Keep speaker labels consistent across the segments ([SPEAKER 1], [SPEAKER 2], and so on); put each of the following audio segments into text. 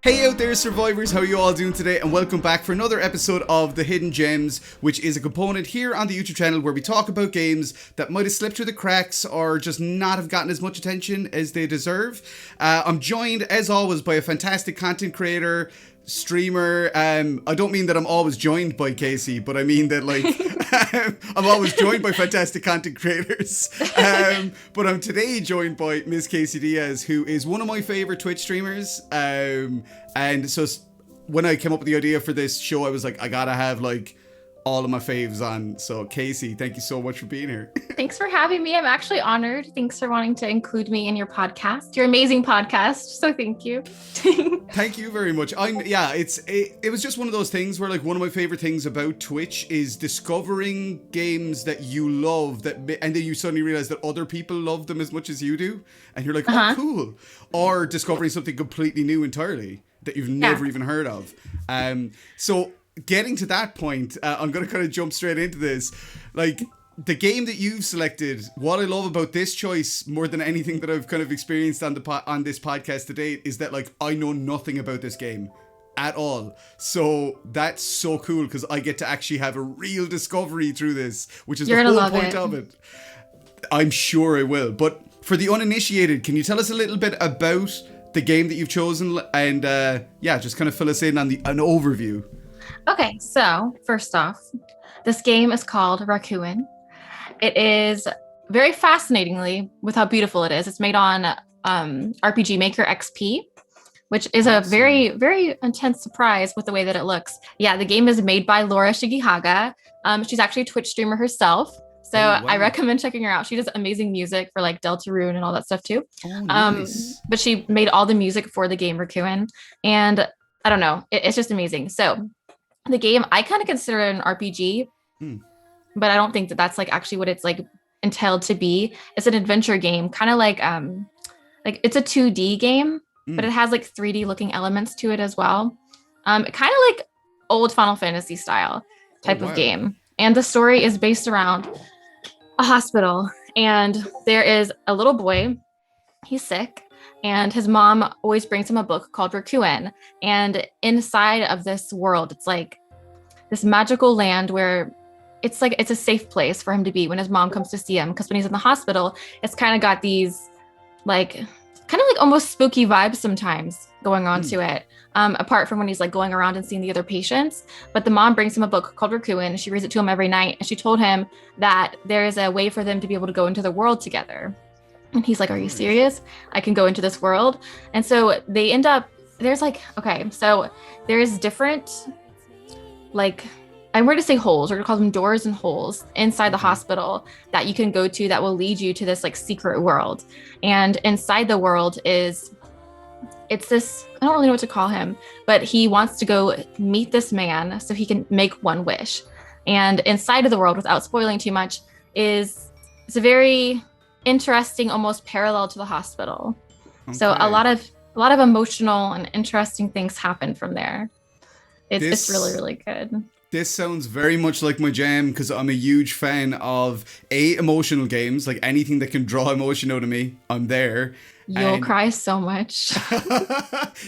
[SPEAKER 1] Hey out there survivors, how are you all doing today? And welcome back for another episode of The Hidden Gems, which is a component here on the YouTube channel where we talk about games that might have slipped through the cracks or just not have gotten as much attention as they deserve. I'm joined as always by a fantastic content creator, streamer. I don't mean that I'm always joined by Casey, but I mean that I'm always joined by fantastic content creators. But I'm today joined by MissCaseyDias, who is one of my favorite Twitch streamers. And so when I came up with the idea for this show, I was like, I gotta have all of my faves on. So Casey, thank you so much for being here.
[SPEAKER 2] Thanks for having me. I'm actually honored. Thanks for wanting to include me in your podcast. Your amazing podcast. So thank you.
[SPEAKER 1] Thank you very much. It was just one of those things where one of my favorite things about Twitch is discovering games that you love and then you suddenly realize that other people love them as much as you do. And you're like, oh, cool. Or discovering something completely new entirely that you've never even heard of. So getting to that point, I'm going to kind of jump straight into this. The game that you've selected, what I love about this choice more than anything that I've kind of experienced on this podcast to date is that I know nothing about this game at all. So that's so cool because I get to actually have a real discovery through this, which is the whole point of it. I'm sure I will. But for the uninitiated, can you tell us a little bit about the game that you've chosen and just kind of fill us in on an overview?
[SPEAKER 2] Okay, so first off, this game is called Rakuen. It is very fascinatingly with how beautiful it is. It's made on RPG Maker XP, which is a very, very intense surprise with the way that it looks. Yeah, the game is made by Laura Shigihara. She's actually a Twitch streamer herself. So I recommend checking her out. She does amazing music for Deltarune and all that stuff too.
[SPEAKER 1] Oh, nice.
[SPEAKER 2] But she made all the music for the game Rakuen. And I don't know, it's just amazing. So the game, I kind of consider it an RPG, but I don't think that that's actually what it's entailed to be. It's an adventure game, kind of it's a 2D game, but it has 3D looking elements to it as well. Kind of old Final Fantasy style type of game. And the story is based around a hospital, and there is a little boy. He's sick. And his mom always brings him a book called Rakuen. And inside of this world, it's this magical land where it's a safe place for him to be when his mom comes to see him. Because when he's in the hospital, it's kind of got these almost spooky vibes sometimes going on to it. Apart from when he's going around and seeing the other patients. But the mom brings him a book called Rakuen. She reads it to him every night. And she told him that there is a way for them to be able to go into the world together. And he's like, are you serious? I can go into this world. And so they end up, so there's different, I'm going to say holes, we're going to call them doors and holes inside the hospital that you can go to that will lead you to this secret world. And inside the world it's this, I don't really know what to call him, but he wants to go meet this man so he can make one wish. And inside of the world, without spoiling too much, it's a very interesting, almost parallel to the hospital. Okay. So a lot of emotional and interesting things happen from there. It's really, really good.
[SPEAKER 1] This sounds very much like my jam because I'm a huge fan of emotional games, anything that can draw emotion out of me. I'm there.
[SPEAKER 2] You'll cry so much.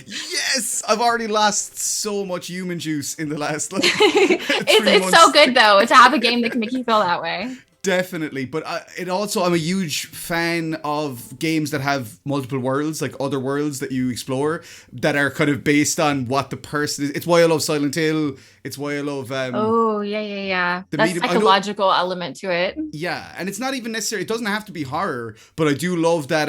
[SPEAKER 1] Yes, I've already lost so much human juice in the last 3 months.
[SPEAKER 2] It's so good though to have a game that can make you feel that way.
[SPEAKER 1] Definitely, but I'm a huge fan of games that have multiple worlds, other worlds that you explore that are kind of based on what the person is. It's why I love Silent Hill. It's why I love
[SPEAKER 2] That's psychological element to it.
[SPEAKER 1] Yeah, and it's not even necessary. It doesn't have to be horror, but I do love that.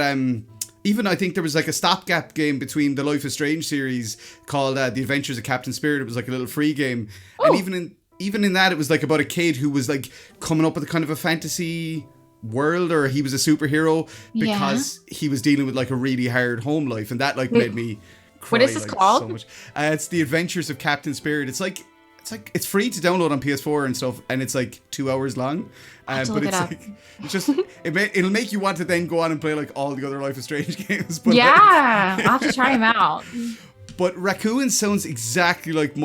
[SPEAKER 1] Even I think there was a stopgap game between the Life is Strange series called The Adventures of Captain Spirit. It was a little free game, and even in that, it was about a kid who was coming up with a kind of a fantasy world, or he was a superhero because he was dealing with a really hard home life, and that made me cry.
[SPEAKER 2] What is this called?
[SPEAKER 1] So much. It's The Adventures of Captain Spirit. It's free to download on PS4 and stuff, and it's 2 hours long. But it'll make you want to then go on and play all the other Life is Strange games. But
[SPEAKER 2] I'll have to try them out.
[SPEAKER 1] But Rakuen sounds exactly like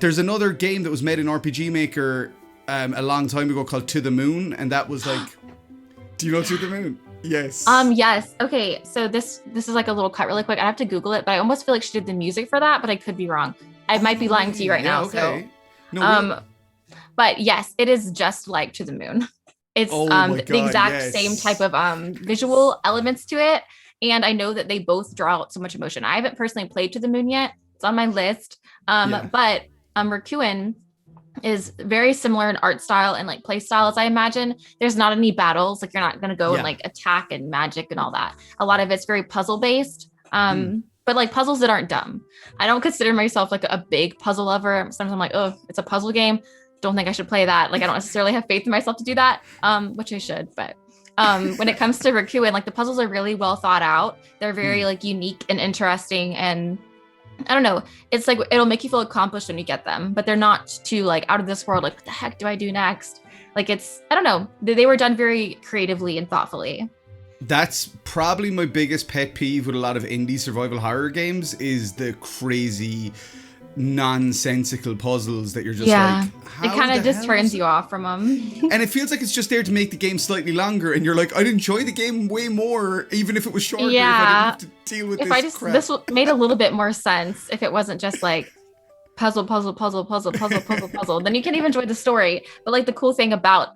[SPEAKER 1] there's another game that was made in RPG Maker a long time ago called To the Moon, and that was do you know To the Moon? Yes.
[SPEAKER 2] Yes. Okay. So this is like a little cut really quick. I have to Google it, but I almost feel like she did the music for that, but I could be wrong. I might be
[SPEAKER 1] No
[SPEAKER 2] lying to you
[SPEAKER 1] way.
[SPEAKER 2] right
[SPEAKER 1] Yeah,
[SPEAKER 2] now. So,
[SPEAKER 1] okay. No,
[SPEAKER 2] um, but yes, it is just like To the Moon. It's
[SPEAKER 1] oh my
[SPEAKER 2] the
[SPEAKER 1] God,
[SPEAKER 2] exact same type
[SPEAKER 1] yes.
[SPEAKER 2] of visual elements to it. And I know that they both draw out so much emotion. I haven't personally played To the Moon yet. It's on my list.
[SPEAKER 1] Yeah.
[SPEAKER 2] But Rakuen is very similar in art style and like play style as I imagine. There's not any battles. Like you're not gonna go and
[SPEAKER 1] Yeah.
[SPEAKER 2] like attack and magic and all that. A lot of it's very puzzle based.
[SPEAKER 1] Mm.
[SPEAKER 2] But like puzzles that aren't dumb. I don't consider myself like a big puzzle lover. Sometimes I'm like, oh, it's a puzzle game. Don't think I should play that. Like I don't necessarily have faith in myself to do that. Which I should, but when it comes to Rakuen, like the puzzles are really well thought out. They're very like unique and interesting, and I don't know. It's like it'll make you feel accomplished when you get them, but they're not too like out of this world. Like, what the heck do I do next? Like it's, I don't know. They were done very creatively and thoughtfully.
[SPEAKER 1] That's probably my biggest pet peeve with a lot of indie survival horror games is the crazy nonsensical puzzles that you're just like,
[SPEAKER 2] it kind of just turns you off from them.
[SPEAKER 1] And it feels like it's just there to make the game slightly longer, and you're like, I'd enjoy the game way more even if it was shorter, if I didn't have to deal with crap.
[SPEAKER 2] This made a little bit more sense if it wasn't just like puzzle, then you can even enjoy the story. But like the cool thing about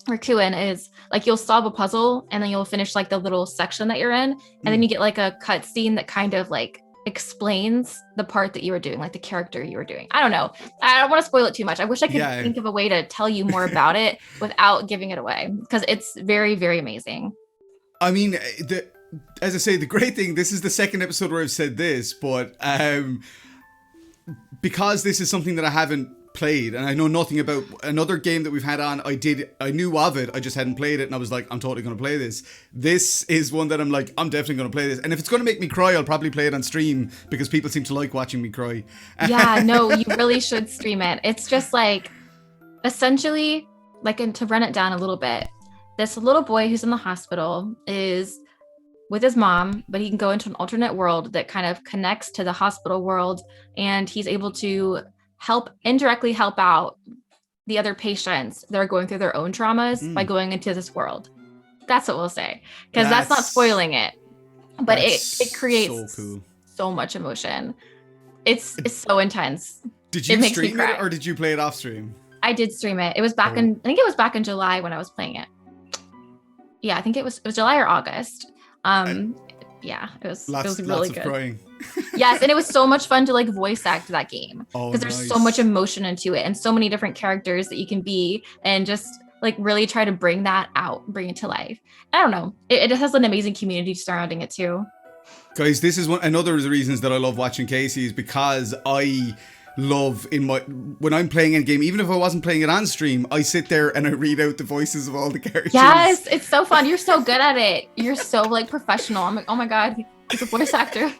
[SPEAKER 2] Rakuen is like you'll solve a puzzle and then you'll finish like the little section that you're in, and then you get like a cutscene that kind of like explains the part that you were doing, like the character you were doing. I don't know. I don't want to spoil it too much. I wish I could think of a way to tell you more about it without giving it away, because it's very, very amazing.
[SPEAKER 1] I mean, as I say, the great thing, this is the second episode where I've said this, but because this is something that I haven't played and I know nothing about, another game that we've had on, I knew of it, I just hadn't played it, and I was like, I'm totally going to play this. This is one that I'm like, I'm definitely going to play this, and if it's going to make me cry, I'll probably play it on stream because people seem to like watching me cry.
[SPEAKER 2] Yeah, no, you really should stream it. It's just like, essentially, like, and to run it down a little bit, this little boy who's in the hospital is with his mom, but he can go into an alternate world that kind of connects to the hospital world, and he's able to indirectly help out the other patients that are going through their own traumas by going into this world. That's what we'll say, because that's not spoiling it, but it creates so much emotion. It's so intense.
[SPEAKER 1] Did you stream it or did you play it off stream?
[SPEAKER 2] I did stream it. It was back I think it was back in July when I was playing it. Yeah, I think it was July or August. Yeah, it was really good.
[SPEAKER 1] Crying.
[SPEAKER 2] Yes, and it was so much fun to like voice act that game, because there's so much emotion into it and so many different characters that you can be, and just like really try to bring that out, bring it to life. I don't know. It has an amazing community surrounding it too.
[SPEAKER 1] Guys, this is another of the reasons that I love watching Casey, is because I love when I'm playing a game, even if I wasn't playing it on stream, I sit there and I read out the voices of all the characters.
[SPEAKER 2] Yes, it's so fun. You're so good at it. You're so like professional. I'm like, oh my God, he's a voice actor.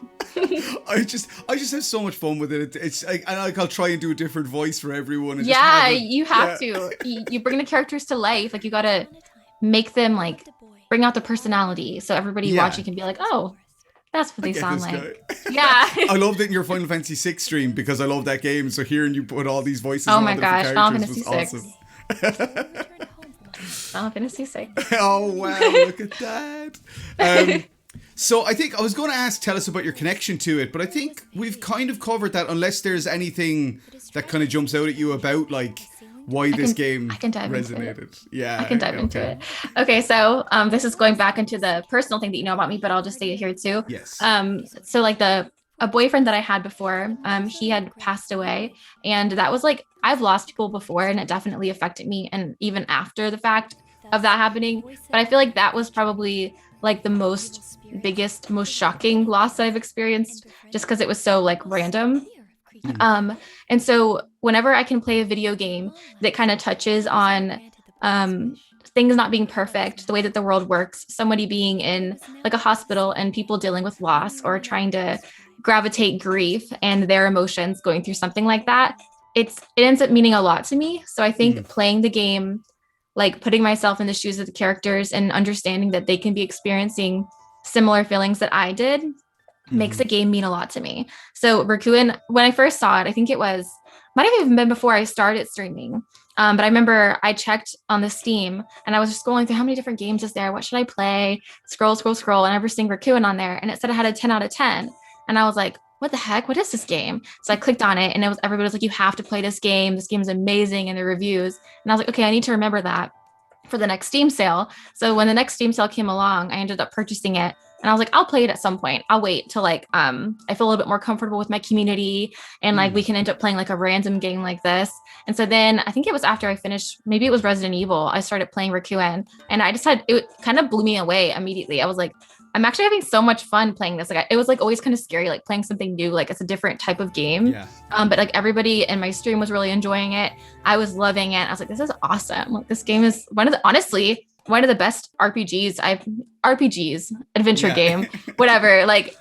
[SPEAKER 1] I just have so much fun with it. It's like, I'll try and do a different voice for everyone. And
[SPEAKER 2] you have to. You bring the characters to life. Like you gotta make them like bring out the personality, so everybody watching can be like, oh, that's what they sound like. Yeah.
[SPEAKER 1] I loved it in your Final Fantasy VI stream because I love that game. So hearing you put all these voices
[SPEAKER 2] oh
[SPEAKER 1] on
[SPEAKER 2] my gosh, Final Fantasy
[SPEAKER 1] was awesome.
[SPEAKER 2] Final Fantasy VI.
[SPEAKER 1] Oh wow, look at that. So I think I was going to ask, tell us about your connection to it, but I think we've kind of covered that, unless there's anything that kind of jumps out at you about like why this game resonated. Yeah,
[SPEAKER 2] I can dive into it. Okay, so this is going back into the personal thing that you know about me, but I'll just say it here too.
[SPEAKER 1] Yes.
[SPEAKER 2] So like a boyfriend that I had before, he had passed away, and that was like, I've lost people before, and it definitely affected me, and even after the fact of that happening. But I feel like that was probably like the biggest, most shocking loss that I've experienced, just because it was so like random. And so whenever I can play a video game that kind of touches on things not being perfect, the way that the world works, somebody being in like a hospital and people dealing with loss or trying to gravitate grief and their emotions going through something like that, it ends up meaning a lot to me. So I think playing the game, like putting myself in the shoes of the characters and understanding that they can be experiencing similar feelings that I did, makes the game mean a lot to me. So Rakuen, when I first saw it, I think might have even been before I started streaming. But I remember I checked on the Steam and I was just scrolling through how many different games is there? What should I play? Scroll, scroll, scroll. And I ever seeing Rakuen on there. And it said it had a 10 out of 10. And I was like, what the heck? What is this game? So I clicked on it and everybody was like, you have to play this game. This game is amazing. And the reviews. And I was like, okay, I need to remember that for the next Steam sale. So when the next Steam sale came along, I ended up purchasing it. And I was like, I'll play it at some point. I'll wait till like I feel a little bit more comfortable with my community and like we can end up playing like a random game like this. And so then I think it was after I finished, maybe it was Resident Evil, I started playing Rakuen, and I decided it kind of blew me away immediately. I was like, I'm actually having so much fun playing this. Like it was like always kind of scary, like playing something new, like it's a different type of game.
[SPEAKER 1] Yeah.
[SPEAKER 2] But like everybody in my stream was really enjoying it. I was loving it. I was like, this is awesome. Like this game is honestly one of the best RPGs, adventure game, whatever, like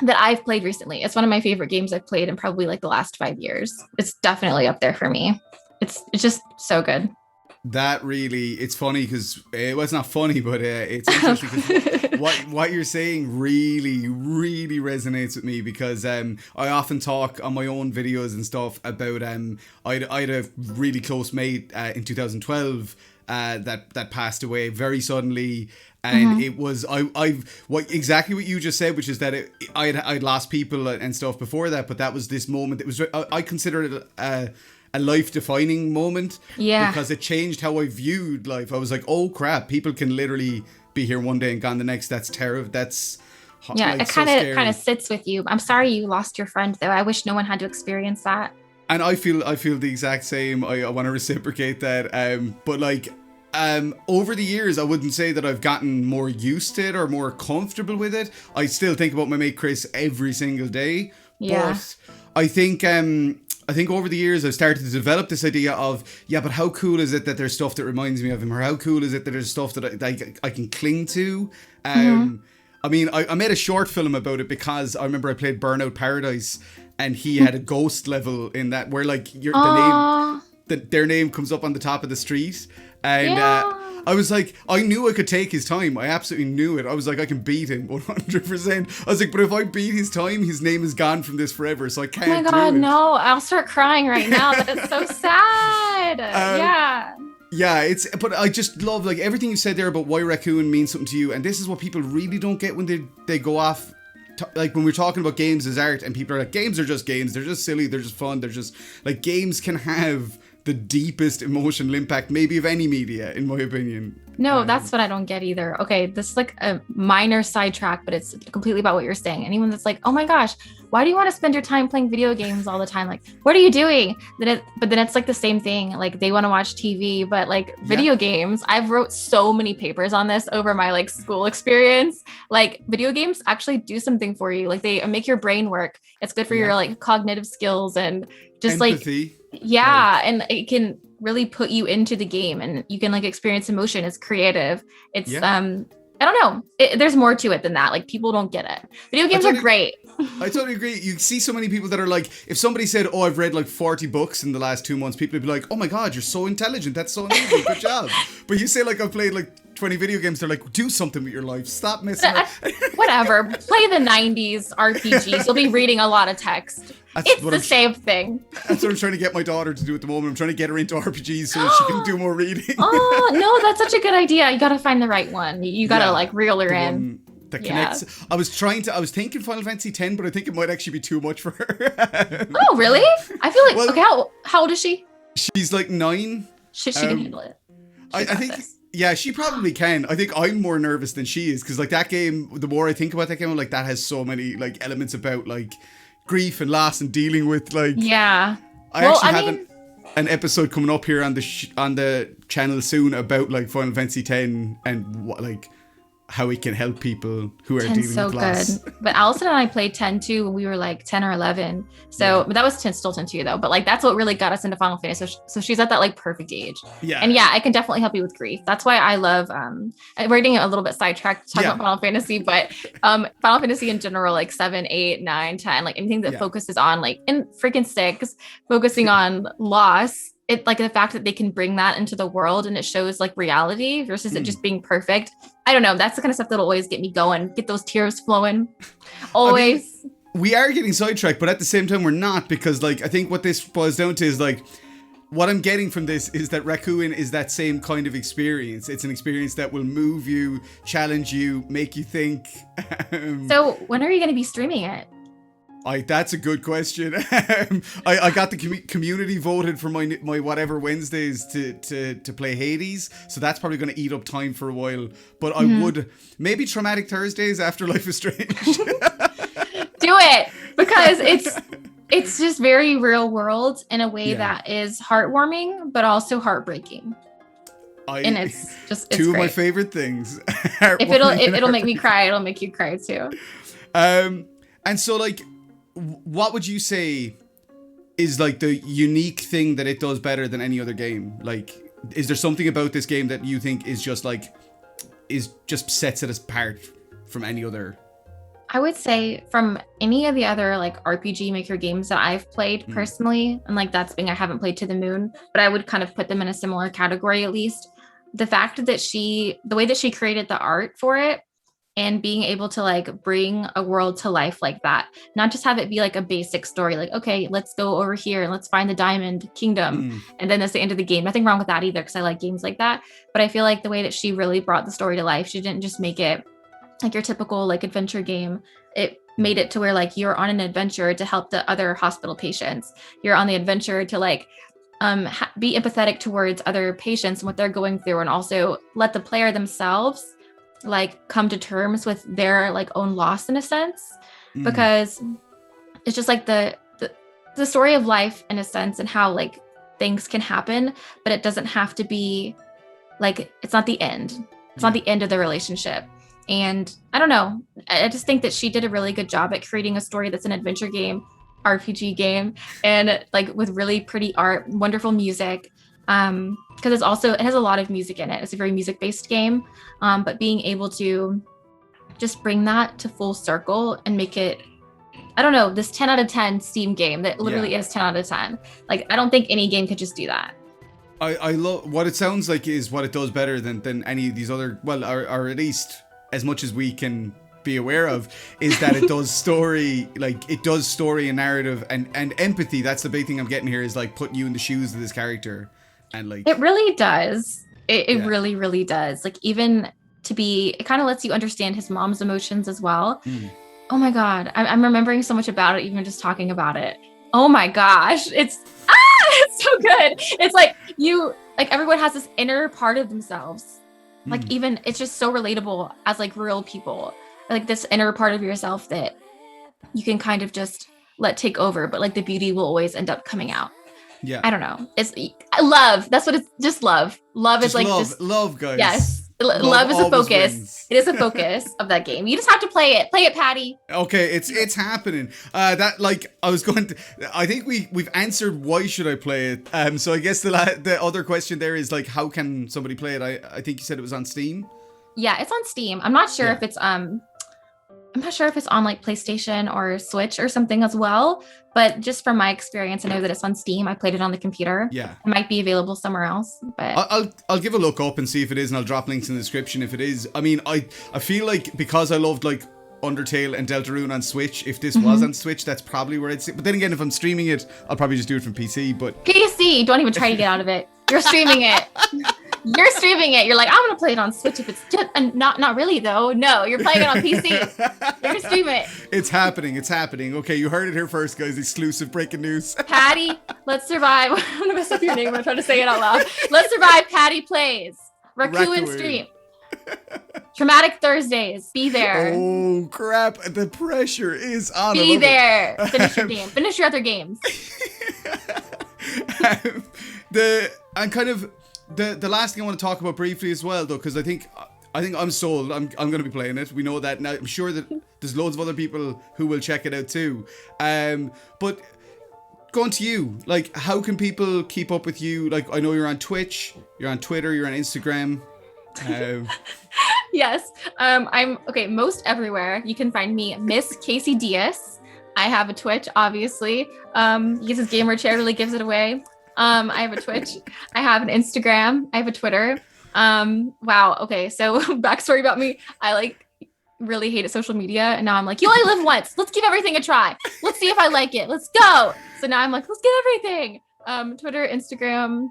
[SPEAKER 2] that I've played recently. It's one of my favorite games I've played in probably like the last 5 years. It's definitely up there for me. It's just so good.
[SPEAKER 1] That really, it's funny because well, it's not funny, but it's interesting because what you're saying really, really resonates with me because I often talk on my own videos and stuff about I had a really close mate in 2012 that passed away very suddenly, and it was exactly what you just said, which is that I'd lost people and stuff before that, but that was this moment. It was I consider it a life-defining moment, because it changed how I viewed life. I was like, oh crap, people can literally be here one day and gone the next. That's terrible. That's
[SPEAKER 2] like, it kind of sits with you. I'm sorry you lost your friend though. I wish no one had to experience that.
[SPEAKER 1] And I feel the exact same. I want to reciprocate that. But like over the years, I wouldn't say that I've gotten more used to it or more comfortable with it. I still think about my mate Chris every single day.
[SPEAKER 2] Yeah.
[SPEAKER 1] But I think over the years I've started to develop this idea of, but how cool is it that there's stuff that reminds me of him, or how cool is it that there's stuff that I can cling to. I mean, I made a short film about it because I remember I played Burnout Paradise, and he had a ghost level in that where like their name comes up on the top of the street, and I was like, I knew I could take his time. I absolutely knew it. I was like, I can beat him 100%. I was like, but if I beat his time, his name is gone from this forever, so I can't.
[SPEAKER 2] Oh my god, no! I'll start crying right now. That is so sad.
[SPEAKER 1] Yeah, but I just love like everything you said there about why Rakuen means something to you, and this is what people really don't get when they go off. Like when we're talking about games as art, and people are like, games are just games. They're just silly. They're just fun. They're just like, games can have the deepest emotional impact maybe of any media, in my opinion.
[SPEAKER 2] No, that's what I don't get either. Okay, this is like a minor sidetrack, but it's completely about what you're saying. Anyone that's like, oh my gosh, why do you want to spend your time playing video games all the time? Like, what are you doing? But then it's like the same thing. Like they want to watch TV, but like video games, I've wrote so many papers on this over my like school experience. Like video games actually do something for you. Like they make your brain work. It's good for your like cognitive skills and just empathy. And it can really put you into the game, and you can like experience emotion. It's creative. It's I don't know. There's more to it than that. Like people don't get it. Video games are great.
[SPEAKER 1] I totally agree. You see so many people that are like, if somebody said, oh, I've read like 40 books in the last 2 months, people would be like, oh my God, you're so intelligent. That's so amazing. Good job. But you say like, I've played like 20 video games. They're like, do something with your life. Stop messing up.
[SPEAKER 2] Whatever. Play the 90s RPGs. You'll be reading a lot of text. It's the same thing.
[SPEAKER 1] That's what I'm trying to get my daughter to do at the moment. I'm trying to get her into RPGs so she can do more reading.
[SPEAKER 2] Oh, no, that's such a good idea. You got to find the right one. You got to like reel her in.
[SPEAKER 1] That connects. I was thinking Final Fantasy X, but I think it might actually be too much for her.
[SPEAKER 2] Oh, really? I feel like, okay, how old is she?
[SPEAKER 1] She's like 9.
[SPEAKER 2] She can handle it.
[SPEAKER 1] I think... Yeah, she probably can. I think I'm more nervous than she is, because like that game, the more I think about that game, I'm like, that has so many like elements about like grief and loss and dealing with like...
[SPEAKER 2] Yeah.
[SPEAKER 1] I have an episode coming up here on the channel soon about like Final Fantasy X and what like how it can help people who are dealing with loss.
[SPEAKER 2] Good. But Allison and I played 10 too when we were like 10 or 11. So but that was 10, still 10 too though. But like that's what really got us into Final Fantasy. So she's at that like perfect age. Yeah. And I can definitely help you with grief. That's why I love we're getting a little bit sidetracked talking about Final Fantasy, but Final Fantasy in general, like 7, 8, 9, 10, like anything that focuses on like in freaking 6, focusing on loss. It like the fact that they can bring that into the world and it shows like reality versus it just being perfect. I don't know. That's the kind of stuff that'll always get me going, get those tears flowing. Always.
[SPEAKER 1] I mean, we are getting sidetracked, but at the same time, we're not, because like I think what this boils down to is like what I'm getting from this is that Rakuen is that same kind of experience. It's an experience that will move you, challenge you, make you think.
[SPEAKER 2] So when are you going to be streaming it?
[SPEAKER 1] That's a good question. I got the community voted for my whatever Wednesdays to play Hades, so that's probably going to eat up time for a while. But I would maybe Traumatic Thursdays after Life is Strange.
[SPEAKER 2] Do it, because it's just very real world in a way that is heartwarming but also heartbreaking. And it's
[SPEAKER 1] two of
[SPEAKER 2] great.
[SPEAKER 1] my favorite things.
[SPEAKER 2] If it'll make me cry, it'll make you cry too.
[SPEAKER 1] And so like, what would you say is like the unique thing that it does better than any other game? Like, is there something about this game that you think is just sets it apart from any other?
[SPEAKER 2] I would say from any of the other like RPG Maker games that I've played personally, and like that's being I haven't played To the Moon, but I would kind of put them in a similar category at least. The fact that the way that she created the art for it and being able to like bring a world to life like that, not just have it be like a basic story, like, okay, let's go over here and let's find the Diamond Kingdom. And then that's the end of the game. Nothing wrong with that either, because I like games like that. But I feel like the way that she really brought the story to life, she didn't just make it like your typical like adventure game. It made it to where like you're on an adventure to help the other hospital patients. You're on the adventure to like be empathetic towards other patients and what they're going through, and also let the player themselves like come to terms with their like own loss in a sense, because it's just like the story of life in a sense, and how like things can happen, but it doesn't have to be like, it's not the end. It's not the end of the relationship. And I don't know, I just think that she did a really good job at creating a story that's an adventure game, RPG game, and like with really pretty art, wonderful music. Because it has a lot of music in it. It's a very music-based game. But being able to just bring that to full circle and make it, I don't know, this 10 out of 10 Steam game that literally is 10 out of 10. Like, I don't think any game could just do that.
[SPEAKER 1] I love what it sounds like is what it does better than any of these other, well, or at least as much as we can be aware of, is that it does story, like it does story and narrative and empathy. That's the big thing I'm getting here, is like putting you in the shoes of this character. And like,
[SPEAKER 2] it really does. It really, really does. Like, even it kind of lets you understand his mom's emotions as well. Oh my God. I'm remembering so much about it, even just talking about it. Oh my gosh. It's so good. It's like everyone has this inner part of themselves. Like, even it's just so relatable as like real people, like this inner part of yourself that you can kind of just let take over, but like the beauty will always end up coming out.
[SPEAKER 1] Yeah.
[SPEAKER 2] I don't know. It's love. That's what it's just love. Love is like
[SPEAKER 1] love, guys.
[SPEAKER 2] Yes. Love is a focus.
[SPEAKER 1] Wins.
[SPEAKER 2] It is a focus of that game. You just have to play it. Play it, Paddy.
[SPEAKER 1] Okay, it's happening. I think we've answered why should I play it. So I guess the other question there is like, how can somebody play it? I think you said it was on Steam.
[SPEAKER 2] Yeah, it's on Steam. I'm not sure if it's on like PlayStation or Switch or something as well, but just from my experience, I know that it's on Steam. I played it on the computer.
[SPEAKER 1] Yeah.
[SPEAKER 2] It might be available somewhere else, but
[SPEAKER 1] I'll give a look up and see if it is, and I'll drop links in the description if it is. I mean, I feel like because I loved like Undertale and Deltarune on Switch, if this was on Switch, that's probably where I'd sit. But then again, if I'm streaming it, I'll probably just do it from PC. But
[SPEAKER 2] PC, don't even try to get out of it. You're streaming it. You're streaming it. You're like, I'm gonna play it on Switch if it's just, and not really though. No, you're playing it on PC. You're gonna stream it.
[SPEAKER 1] It's happening. Okay, you heard it here first, guys. Exclusive breaking news.
[SPEAKER 2] Paddy, Let's Survive. I'm gonna mess up your name. I'm trying to say it out loud. Let's Survive. Paddy plays. Rakuen stream. Traumatic Thursdays. Be there.
[SPEAKER 1] Oh crap! The pressure is on.
[SPEAKER 2] Be there. Finish your game. Finish your other games.
[SPEAKER 1] The last thing I want to talk about briefly as well, though, because I think I'm sold. I'm going to be playing it. We know that now. I'm sure that there's loads of other people who will check it out too. But going to you, like, how can people keep up with you? Like, I know you're on Twitch, you're on Twitter, you're on Instagram.
[SPEAKER 2] Yes. I'm most everywhere. You can find me, MissCaseyDias. I have a Twitch, obviously. Because his gamer chair really gives it away. I have a Twitch. I have an Instagram. I have a Twitter. Wow. Okay. So backstory about me. I like really hated social media. And now I'm like, you only live once. Let's give everything a try. Let's see if I like it. Let's go. So now I'm like, let's get everything. Twitter, Instagram,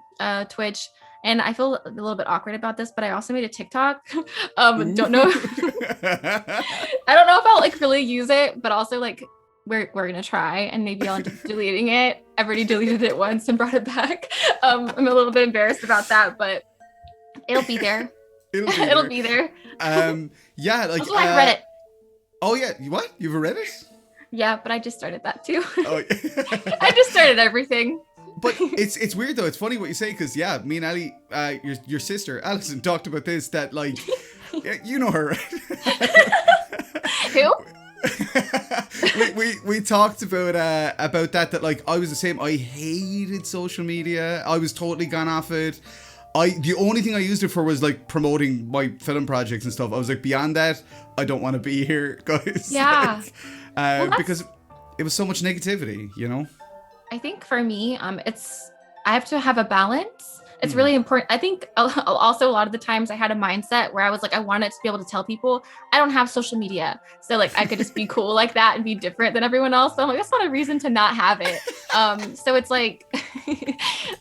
[SPEAKER 2] Twitch. And I feel a little bit awkward about this, but I also made a TikTok. Don't know. I don't know if I'll like really use it, but also like we're gonna try, and maybe I'll end up deleting it. I've already deleted it once and brought it back. I'm a little bit embarrassed about that, but it'll be there. It'll be there.
[SPEAKER 1] Yeah, like
[SPEAKER 2] also, I read it.
[SPEAKER 1] Oh yeah, what? You've read it?
[SPEAKER 2] Yeah, but I just started that too.
[SPEAKER 1] Oh, yeah.
[SPEAKER 2] I just started everything.
[SPEAKER 1] But it's weird though. It's funny what you say, because yeah, me and Ali, your sister Alison, talked about this. That like, you know her, right?
[SPEAKER 2] Who?
[SPEAKER 1] we talked about that like I was the same. I hated social media. I was totally gone off it. The only thing I used it for was like promoting my film projects and stuff. I was like, beyond that, I don't want to be here, guys.
[SPEAKER 2] Yeah.
[SPEAKER 1] Like, because it was so much negativity, you know?
[SPEAKER 2] I think for me, I have to have a balance. It's really important. I think also a lot of the times I had a mindset where I was like, I wanted to be able to tell people I don't have social media. So like I could just be cool like that and be different than everyone else. So I'm like, that's not a reason to not have it. So it's like,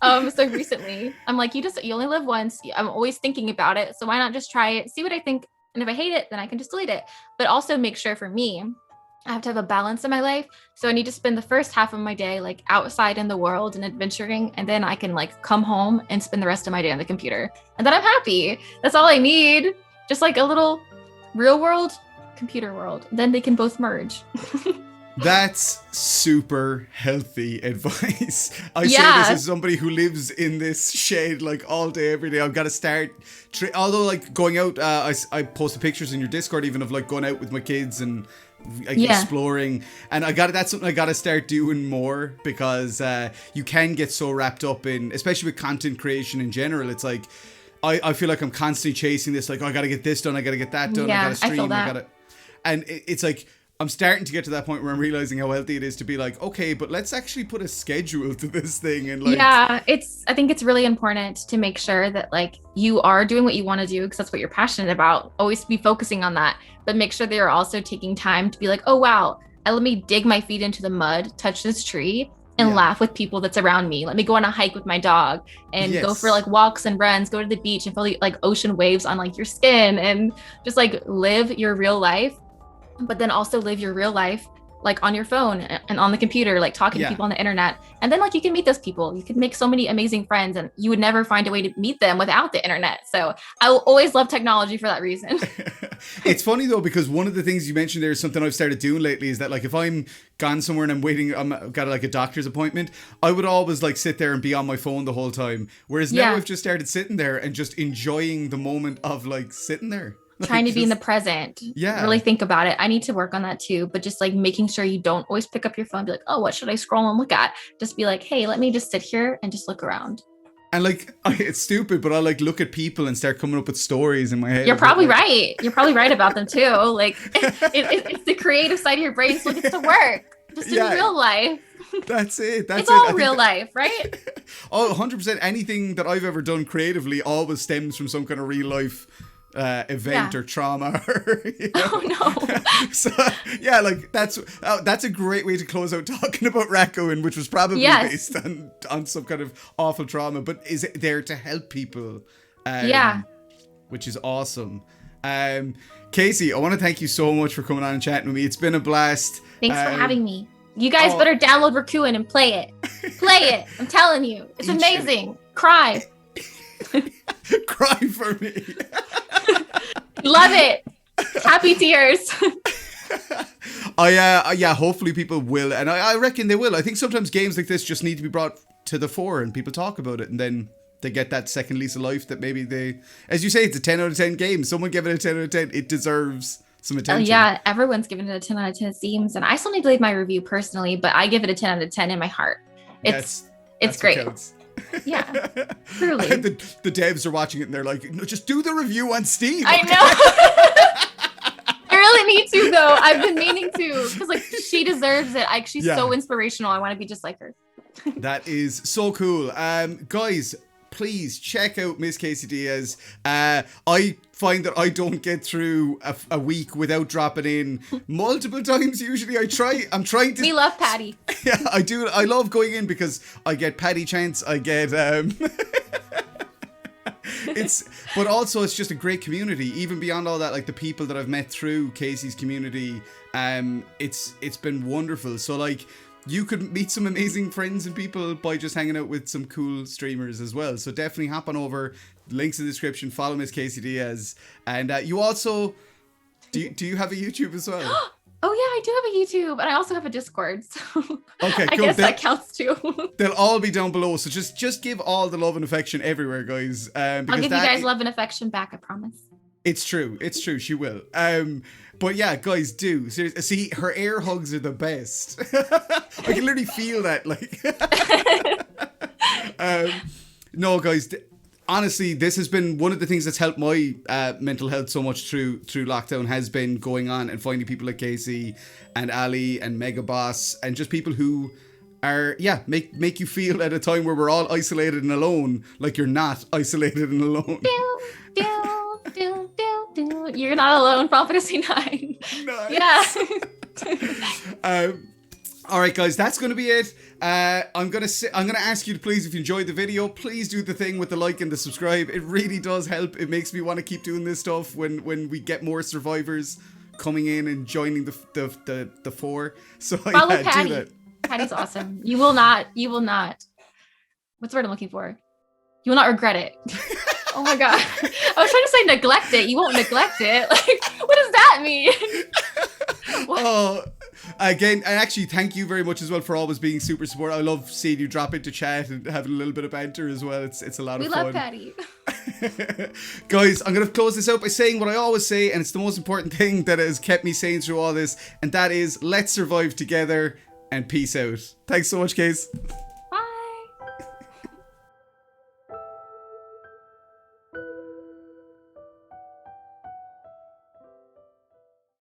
[SPEAKER 2] so recently I'm like, you only live once. I'm always thinking about it. So why not just try it, see what I think. And if I hate it, then I can just delete it. But also make sure for me, I have to have a balance in my life. So I need to spend the first half of my day like outside in the world and adventuring. And then I can like come home and spend the rest of my day on the computer. And then I'm happy. That's all I need. Just like a little real world, computer world. Then they can both merge.
[SPEAKER 1] That's super healthy advice. I say this as somebody who lives in this shade like all day, every day. I've got to start. Although like going out, I posted pictures in your Discord even of like going out with my kids and like exploring, and that's something I gotta start doing more, because you can get so wrapped up in, especially with content creation in general. It's like I feel like I'm constantly chasing this, like, oh, I gotta get this done, I gotta get that done, I gotta stream, I feel that. And it's like I'm starting to get to that point where I'm realizing how healthy it is to be like, okay, but let's actually put a schedule to this thing. And like,
[SPEAKER 2] I think it's really important to make sure that like you are doing what you want to do, because that's what you're passionate about. Always be focusing on that, but make sure that you're also taking time to be like, oh wow, let me dig my feet into the mud, touch this tree, and laugh with people that's around me. Let me go on a hike with my dog and go for like walks and runs, go to the beach and feel like ocean waves on like your skin, and just like live your real life. But then also live your real life like on your phone and on the computer, like talking to people on the internet. And then like you can meet those people. You can make so many amazing friends, and you would never find a way to meet them without the internet. So I will always love technology for that reason.
[SPEAKER 1] It's funny though, because one of the things you mentioned there is something I've started doing lately, is that like if I'm gone somewhere and I'm waiting, I've got like a doctor's appointment, I would always like sit there and be on my phone the whole time. Whereas now I've just started sitting there and just enjoying the moment of like sitting there. Like,
[SPEAKER 2] trying to be in the present. Really think about it. I need to work on that too, but just like making sure you don't always pick up your phone and be like, oh, what should I scroll and look at? Just be like, hey, let me just sit here and just look around.
[SPEAKER 1] And like, it's stupid, but I like look at people and start coming up with stories in my head.
[SPEAKER 2] You're probably right. You're probably right about them too. Like it's the creative side of your brain. So it's to work just in real life.
[SPEAKER 1] That's it.
[SPEAKER 2] It's all real life, right?
[SPEAKER 1] Oh, 100%. Anything that I've ever done creatively always stems from some kind of real life event or trauma. You know?
[SPEAKER 2] Oh no.
[SPEAKER 1] So yeah, like that's a great way to close out talking about Rakuen, which was probably based on some kind of awful trauma, but is it there to help people? Which is awesome. Casey, I want to thank you so much for coming on and chatting with me. It's been a blast.
[SPEAKER 2] Thanks for having me. You guys better download Rakuen and play it. Play it. I'm telling you, it's amazing. Cry.
[SPEAKER 1] Cry for me.
[SPEAKER 2] Love it. Happy tears.
[SPEAKER 1] Hopefully people will, and I reckon they will. I think sometimes games like this just need to be brought to the fore and people talk about it, and then they get that second lease of life that maybe they, as you say, it's a 10 out of 10 game. Someone give it a 10 out of 10. It deserves some attention.
[SPEAKER 2] Yeah, everyone's giving it a 10 out of 10, it seems, and I still need to leave my review personally, but I give it a 10 out of 10 in my heart. It's great. Yeah, truly.
[SPEAKER 1] And the devs are watching it and they're like, no, just do the review on Steam.
[SPEAKER 2] I know. I really need to though. I've been meaning to, because like she deserves it. She's so inspirational. I want to be just like her.
[SPEAKER 1] That is so cool. Guys, please check out MissCaseyDias. I find that I don't get through a week without dropping in multiple times. Usually I'm trying to.
[SPEAKER 2] We love Paddy.
[SPEAKER 1] Yeah, I do. I love going in because I get Paddy chants. I get but also it's just a great community. Even beyond all that, like the people that I've met through Casey's community, it's been wonderful. So like, you could meet some amazing friends and people by just hanging out with some cool streamers as well. So definitely hop on over. Links in the description. Follow MissCaseyDias. And you also, do you have a YouTube as well?
[SPEAKER 2] Oh yeah, I do have a YouTube, and I also have a Discord. So
[SPEAKER 1] okay,
[SPEAKER 2] I
[SPEAKER 1] cool.
[SPEAKER 2] guess that counts too.
[SPEAKER 1] They'll all be down below. So just give all the love and affection everywhere, guys.
[SPEAKER 2] I'll give you guys love and affection back, I promise.
[SPEAKER 1] It's true. She will. But yeah, guys, do seriously. See, her air hugs are the best. I can literally feel that. Like, no, guys. Honestly, this has been one of the things that's helped my mental health so much through lockdown. Has been going on and finding people like Casey and Ali and Mega Boss and just people who are make you feel at a time where we're all isolated and alone, like you're not isolated and alone.
[SPEAKER 2] You're not alone, Prophecy 9.
[SPEAKER 1] Nice.
[SPEAKER 2] Yeah.
[SPEAKER 1] All right, guys, that's going to be it. I'm gonna ask you to please, if you enjoyed the video, please do the thing with the like and the subscribe. It really does help. It makes me want to keep doing this stuff when we get more survivors coming in and joining the four. So
[SPEAKER 2] Follow
[SPEAKER 1] yeah,
[SPEAKER 2] Paddy.
[SPEAKER 1] do that.
[SPEAKER 2] Paddy's awesome. You will not. What's the word I'm looking for? You will not regret it. Oh my god. I was trying to say neglect it. You won't neglect it. Like, what does that mean?
[SPEAKER 1] Oh, again, and actually thank you very much as well for always being super supportive. I love seeing you drop into chat and having a little bit of banter as well. It's a lot of fun.
[SPEAKER 2] We love Paddy.
[SPEAKER 1] Guys, I'm going to close this out by saying what I always say, and it's the most important thing that has kept me sane through all this, and that is, let's survive together and peace out. Thanks so much, Case.